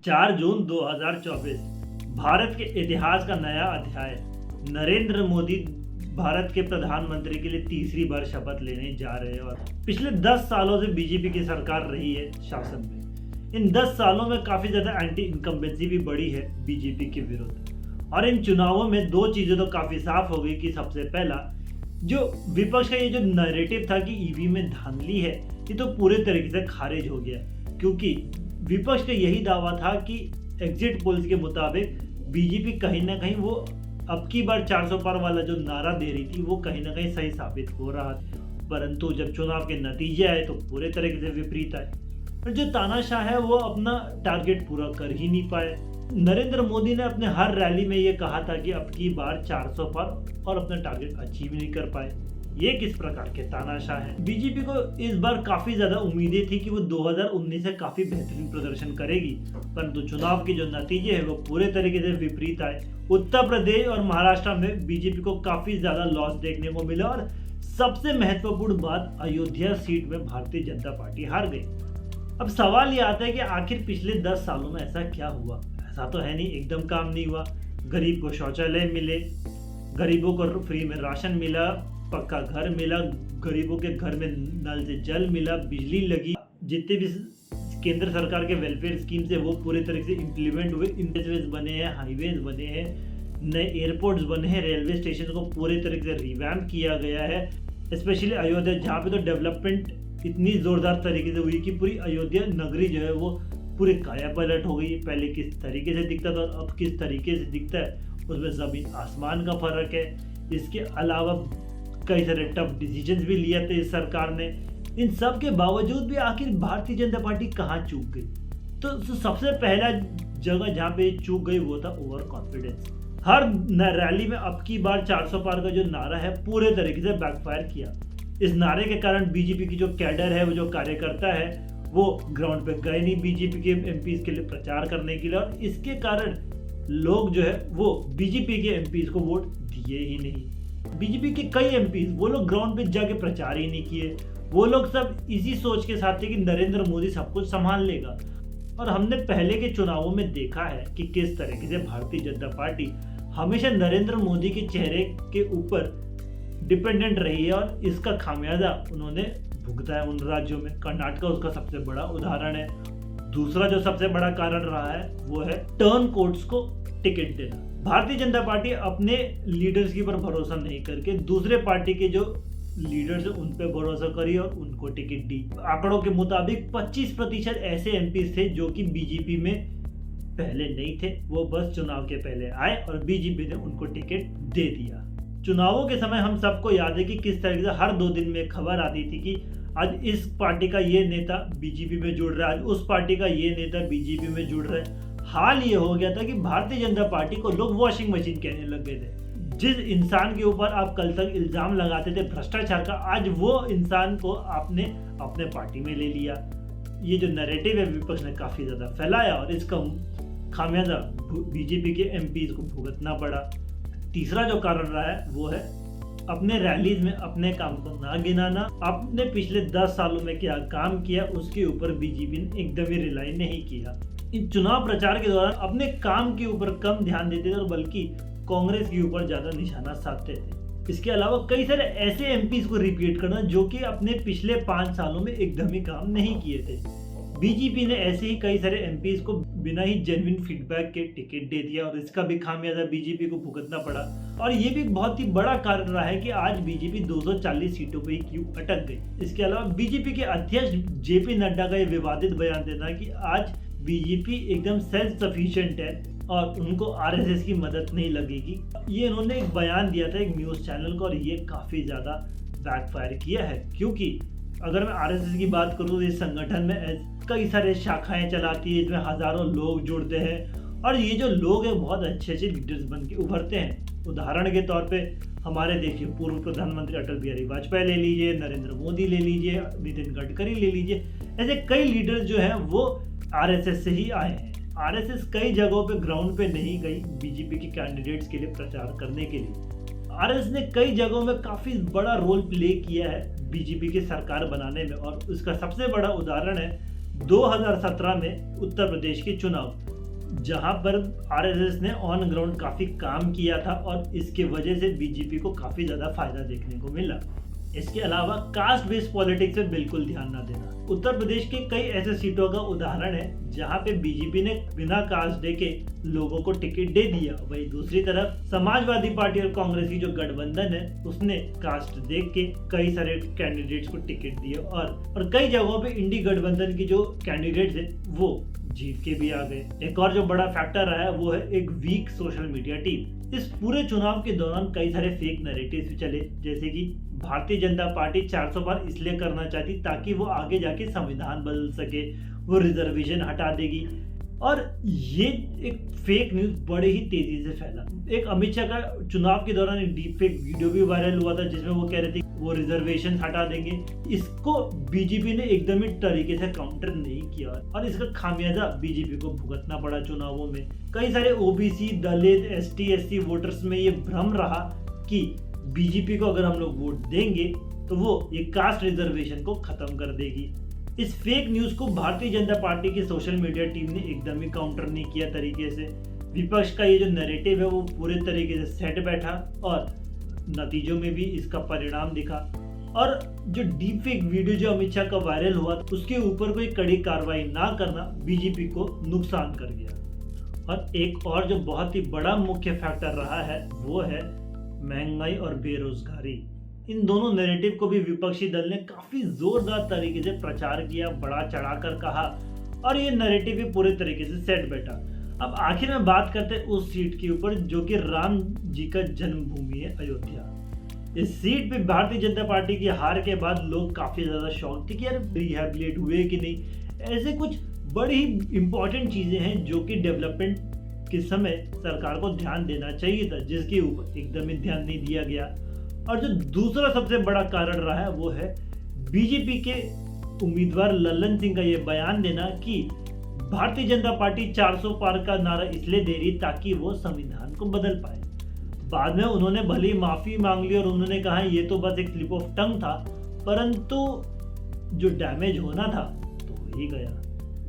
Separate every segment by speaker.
Speaker 1: 4 जून 2024 भारत के इतिहास का नया अध्याय। नरेंद्र मोदी भारत के प्रधानमंत्री के लिए तीसरी बार शपथ लेने जा रहे हैं और पिछले 10 सालों से बीजेपी की सरकार रही है शासन में। इन 10 सालों में काफी ज्यादा एंटी इनकम्बेंसी भी बढ़ी है बीजेपी के विरुद्ध। और इन चुनावों में दो चीजें तो काफी साफ हो गई कि सबसे पहला जो विपक्ष का ये जो नैरेटिव था कि ईवी में धांधली है, ये तो पूरे तरीके से खारिज हो गया, क्योंकि विपक्ष का यही दावा था कि एग्जिट पोल्स के मुताबिक बीजेपी कहीं ना कहीं वो अब की बार 400 पार वाला जो नारा दे रही थी वो कहीं ना कहीं सही साबित हो रहा था। परंतु जब चुनाव के नतीजे आए तो पूरे तरीके से विपरीत आए और जो तानाशाह है वो अपना टारगेट पूरा कर ही नहीं पाए। नरेंद्र मोदी ने अपने हर रैली में ये कहा था कि अब की बार 400 पार और अपना टारगेट अचीव नहीं कर पाए। ये किस प्रकार के तानाशाह है। बीजेपी को इस बार काफी ज्यादा उम्मीदें थी कि वो 2019 से काफी बेहतरीन प्रदर्शन करेगी, परंतु चुनाव के जो नतीजे हैं वो पूरे तरीके से विपरीत आए। उत्तर प्रदेश और महाराष्ट्र में बीजेपी को काफी ज्यादा लॉस देखने को मिला और सबसे महत्वपूर्ण बात, अयोध्या सीट में भारतीय जनता पार्टी हार गई। अब सवाल ये आता है कि आखिर पिछले 10 सालों में ऐसा क्या हुआ। ऐसा तो है नहीं एकदम काम नहीं हुआ। गरीब को शौचालय मिले, गरीबों को फ्री में राशन मिला, पक्का घर मिला, गरीबों के घर में नल से जल मिला, बिजली लगी। जितने भी केंद्र सरकार के वेलफेयर स्कीम्स है वो पूरे तरीके से इम्प्लीमेंट हुए। इंडस्ट्रीज बने हैं, हाईवेज बने हैं, नए एयरपोर्ट्स बने हैं, रेलवे स्टेशन को पूरे तरीके से रिवैम्प किया गया है। स्पेशली अयोध्या, जहाँ पे तो डेवलपमेंट इतनी जोरदार तरीके से हुई कि पूरी अयोध्या नगरी जो है वो पूरी काया पलट हो गई। पहले किस तरीके से दिखता था और अब किस तरीके से दिखता है, उसमें जमीन आसमान का फर्क है। इसके अलावा कई सारे टफ डिसीजंस भी लिए थे इस सरकार ने। इन सब के बावजूद भी आखिर भारतीय जनता पार्टी कहाँ चूक गई। तो सबसे पहला जगह जहाँ पे चूक गई वो था ओवर कॉन्फिडेंस। हर रैली में अब की बार 400 पार का जो नारा है पूरे तरीके से बैकफायर किया। इस नारे के कारण बीजेपी की जो कैडर है, वो जो कार्यकर्ता है, वो ग्राउंड पे गए नहीं बीजेपी के एमपीज के लिए प्रचार करने के लिए, और इसके कारण लोग जो है वो बीजेपी के एमपीज को वोट दिए ही नहीं। बीजेपी के कई एमपीज वो लोग ग्राउंड पे जाके प्रचार ही नहीं किए। वो लोग सब इसी सोच के साथ थे कि नरेंद्र मोदी सब कुछ संभाल लेगा। और हमने पहले के चुनावों में देखा है कि किस तरीके से भारतीय जनता पार्टी हमेशा नरेंद्र मोदी के चेहरे के ऊपर डिपेंडेंट रही है और इसका खामियाजा उन्होंने भुगता है उन राज्यों में। कर्नाटक उसका सबसे बड़ा उदाहरण है। दूसरा जो सबसे बड़ा कारण रहा है वो है टर्न कोर्ट्स को टिकट देना। भारतीय जनता पार्टी अपने लीडर्स के ऊपर भरोसा नहीं करके दूसरे पार्टी के जो लीडर्स उन पे भरोसा करी और उनको टिकट दी। आंकड़ों के मुताबिक 25% ऐसे एमपीज थे जो कि बीजेपी में पहले नहीं थे, वो बस चुनाव के पहले आए और बीजेपी ने उनको टिकट दे दिया। चुनावों के समय हम सबको याद है कि किस तरीके से हर 2 दिन में खबर आती थी कि आज इस पार्टी का ये नेता बीजेपी में जुड़ रहा है, आज उस पार्टी का ये नेता बीजेपी में जुड़ रहा है। हाल ये हो गया था कि भारतीय जनता पार्टी को लोग वॉशिंग मशीन कहने लग गए थे। जिस इंसान के ऊपर आप कल तक इल्जाम लगाते थे भ्रष्टाचार का, आज वो इंसान को आपने अपने पार्टी में ले लिया। ये जो नैरेटिव है विपक्ष ने काफी ज्यादा फैलाया और इसका खामियाजा बीजेपी के एमपीज को भुगतना पड़ा। तीसरा जो कारण रहा है वो है अपने रैलीज में अपने काम को ना गिनाना। आपने पिछले 10 सालों में क्या काम किया उसके ऊपर बीजेपी ने एकदम ही रिलाई नहीं किया। इन चुनाव प्रचार के दौरान अपने काम के ऊपर कम ध्यान देते थे और बल्कि कांग्रेस के ऊपर ज्यादा निशाना साधते थे। इसके अलावा कई सारे ऐसे एमपीज को रिपीट करना जो कि अपने पिछले 5 सालों में एकदम ही काम नहीं किए थे। बीजेपी ने ऐसे ही कई सारे एमपीज को बिना ही जेन्युइन फीडबैक के टिकट दे दिया और इसका भी खामियाजा बीजेपी को भुगतना पड़ा। और ये भी बहुत ही बड़ा कारण रहा है कि आज बीजेपी 240 सीटों पे ही क्यों अटक गई। इसके अलावा बीजेपी के अध्यक्ष जेपी नड्डा का ये विवादित बयान देना कि आज बीजेपी एकदम सेल्फ सफिशिएंट है और उनको आरएसएस की मदद नहीं लगेगी, ये इन्होंने एक बयान दिया था एक न्यूज चैनल को और ये काफी ज्यादा बैकफायर किया है। क्योंकि अगर मैं आरएसएस की बात करूँ तो इस संगठन में कई सारे शाखाएं चलाती है, इसमें हजारों लोग जुड़ते हैं और ये जो लोग हैं बहुत अच्छे अच्छे लीडर्स बन के उभरते हैं। उदाहरण के तौर पे हमारे देखिए पूर्व प्रधानमंत्री अटल बिहारी वाजपेयी ले लीजिए, नरेंद्र मोदी ले लीजिए, नितिन गडकरी ले लीजिए, ऐसे कई लीडर्स जो हैं वो आरएसएस से ही आए हैं। आरएसएस कई जगहों पे ग्राउंड पे नहीं गई बीजेपी के कैंडिडेट्स के लिए प्रचार करने के लिए। आरएसएस ने कई जगहों में काफी बड़ा रोल प्ले किया है बीजेपी की सरकार बनाने में और उसका सबसे बड़ा उदाहरण है 2017 में उत्तर प्रदेश के चुनाव, जहां पर आरएसएस ने ऑन ग्राउंड काफी काम किया था और इसके वजह से बीजेपी को काफी ज्यादा फायदा देखने को मिला। इसके अलावा कास्ट बेस्ड पॉलिटिक्स पे बिल्कुल ध्यान न देना। उत्तर प्रदेश के कई ऐसे सीटों का उदाहरण है जहां पे बीजेपी ने बिना कास्ट डे के लोगों को टिकट दे दिया। वहीं दूसरी तरफ समाजवादी पार्टी और कांग्रेस की जो गठबंधन है उसने कास्ट देख के कई सारे कैंडिडेट्स को टिकट दिए और कई जगहों पे इंडी गठबंधन की जो कैंडिडेट्स है वो जीत के भी आ गए। एक और जो बड़ा फैक्टर रहा है वो है एक वीक सोशल मीडिया टीम। इस पूरे चुनाव के दौरान कई सारे फेक नैरेटिव्स भी चले, जैसे कि भारतीय जनता पार्टी 400 पार इसलिए करना चाहती ताकि वो आगे जाके संविधान बदल सके, वो रिजर्वेशन हटा देगी। और ये एक फेक न्यूज बड़े ही तेजी से फैला। एक अमित शाह का चुनाव के दौरान एक डीप फेक वीडियो भी वायरल हुआ था जिसमें वो कह रहे थे वो रिजर्वेशन हटा देंगे। इसको बीजेपी ने एकदम ही तरीके से काउंटर नहीं किया और इसका खामियाजा बीजेपी को भुगतना पड़ा चुनावों में। कई सारे ओबीसी, दलित, एसटी, एससी वोटर्स में ये भ्रम रहा कि बीजेपी को अगर हम लोग वोट देंगे तो वो ये कास्ट रिजर्वेशन को खत्म कर देगी। इस फेक न्यूज को भारतीय जनता पार्टी की सोशल मीडिया टीम ने एकदम ही काउंटर नहीं किया तरीके से। विपक्ष का ये जो नैरेटिव है वो पूरे तरीके से सेट बैठा और नतीजों में भी इसका परिणाम दिखा। और जो डीप फेक वीडियो जो अमित शाह का वायरल हुआ उसके ऊपर कोई कड़ी कार्रवाई ना करना बीजेपी को नुकसान कर गया। और एक और जो बहुत ही बड़ा मुख्य फैक्टर रहा है वो है महंगाई और बेरोजगारी। इन दोनों नैरेटिव को भी विपक्षी दल ने काफी जोरदार तरीके से प्रचार किया, बड़ा चढ़ाकर कहा और ये नैरेटिव भी पूरे तरीके से सेट बैठा। अब आखिर में बात करते हैं उस सीट के ऊपर जो कि राम जी का जन्मभूमि है, अयोध्या। इस सीट पे भारतीय जनता पार्टी की हार के बाद लोग काफी ज्यादा शॉक थे कि यार रिहैबिलिट हुए कि नहीं। ऐसे कुछ बड़ी ही इंपॉर्टेंट चीजें हैं जो कि डेवलपमेंट के समय सरकार को ध्यान देना चाहिए था, जिसके ऊपर एकदम ही ध्यान नहीं दिया गया। और जो दूसरा सबसे बड़ा कारण रहा है वो है बीजेपी के उम्मीदवार लल्लन सिंह का ये बयान देना कि भारतीय जनता पार्टी 400 पार का नारा इसलिए दे रही ताकि वो संविधान को बदल पाए। बाद में उन्होंने भले ही माफी मांग ली और उन्होंने कहा ये तो बस एक स्लिप ऑफ टंग था, परंतु जो डैमेज होना था तो हो ही गया।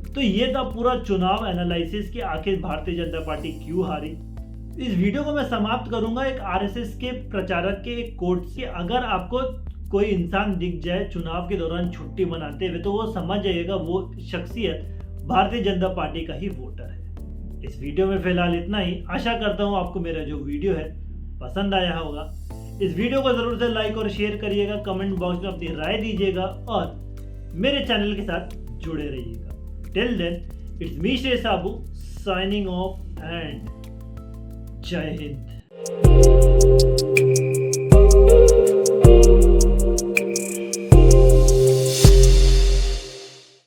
Speaker 1: तो ये था पूरा चुनाव एनालिसिस कि आखिर भारतीय जनता पार्टी क्यों हारी। इस वीडियो को मैं समाप्त करूंगा एक आरएसएस के प्रचारक के एक कोट से। अगर आपको कोई इंसान दिख जाए चुनाव के दौरान छुट्टी मनाते हुए तो वो समझ जाइएगा वो शख्सियत भारतीय जनता पार्टी का ही वोटर है। इस वीडियो में फिलहाल इतना ही। आशा करता हूँ आपको मेरा जो वीडियो है पसंद आया होगा। इस वीडियो को जरूर से लाइक और शेयर करिएगा, कमेंट बॉक्स में अपनी राय दीजिएगा और मेरे चैनल के साथ जुड़े रहिएगा। टिल देन इट्स मी श्रेय साबू साइनिंग ऑफ एंड जय हिंद।